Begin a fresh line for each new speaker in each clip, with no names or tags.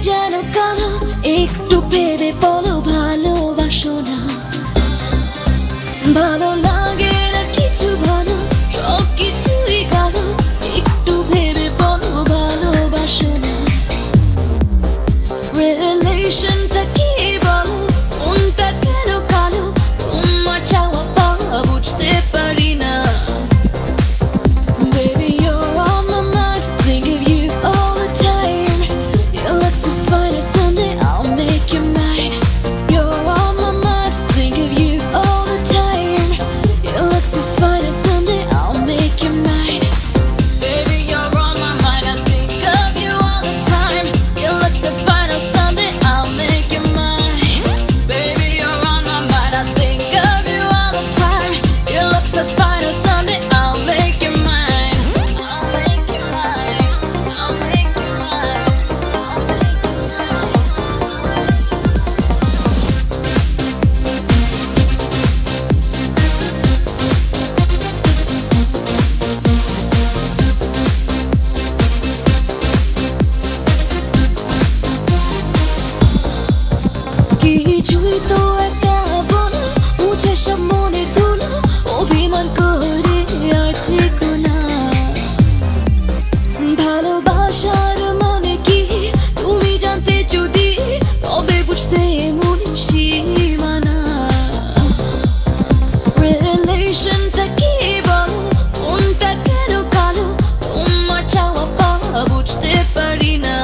যেন কালো, একটু ভেবে বলো ভালোবাসো না। ভালো লাগে না কিছু ভালো, সব কিছুই কালো, একটু ভেবে বলো ভালোবাসো না। রিলেশনটা কি বলো, মনটা কেন কালো, তোমার চাওয়া পাওয়া বুঝতে পারি না। Baby, you're on my mind, think of you all the time. You look so fine, and someday I'll make you mine. You're on my mind, think of you all the time. You look so fine, and someday I'll make you mine. Baby, you're on my mind, I think of you all the time. You look so fine, and someday I'll make you mine. Baby, you're on my mind, I think of you all the time. You look so fine, and someday I'll make you mine. I'll make you mine. I'll make you mine. কিছুই তো একটা বলো, মুছে সব মনের ধুলো, অভিমান করে আর থেকো না। ভালোবাসার মানে কি তুমি জানতে যদি, তবে বুঝতে মনে সীমানা। রিলেশনটা কি বলো, মনটা কেন কালো, তোমার চাওয়া পাওয়া বুঝতে পারি না।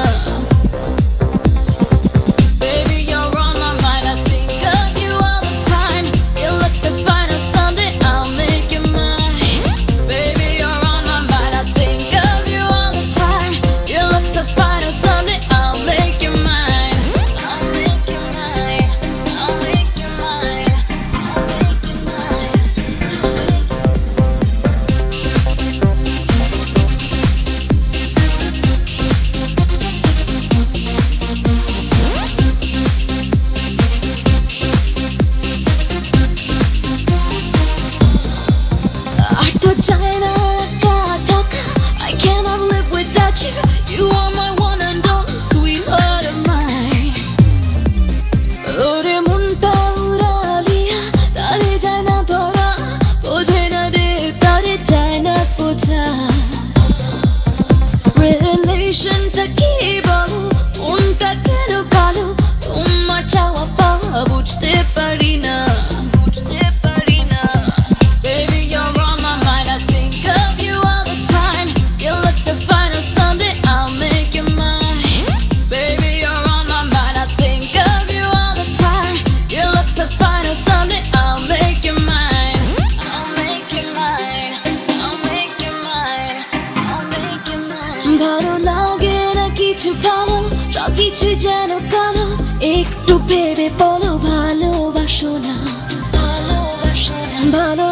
Baby, you're on my mind, I think of you all the time. You look so fine, and someday I'll make you mine. Baby, you're on my mind, I think of you all the time. You look so fine, and someday I'll make you mine. I'll make you mine. I'll make you mine. I'll make you mine. I thought China got I cannot live without you. You are my one and only sweetheart of mine. Ore munta uraliya, tare jana dhora, bojhe na re tare jana boja. Relationটা কি বলো, মনটা কেন কালো, তোমার চাওয়া পাওয়া বুঝতে পারি না। বুঝতে পারি না। Baby, you're on my mind, I think of you all the time. You look so fine, and someday I'll make you mine. Baby, you're on my mind, I think of you all the time. You look so fine, and someday I'll make you mine. I'll make you mine. I'll make you mine. I'll make you mine. ভালো লাগে না কিছু ভালো, সব কিছু যেন কালো, একটু ভেবে বলো ভালোবাসো না। ভালোবাসো না। ভালো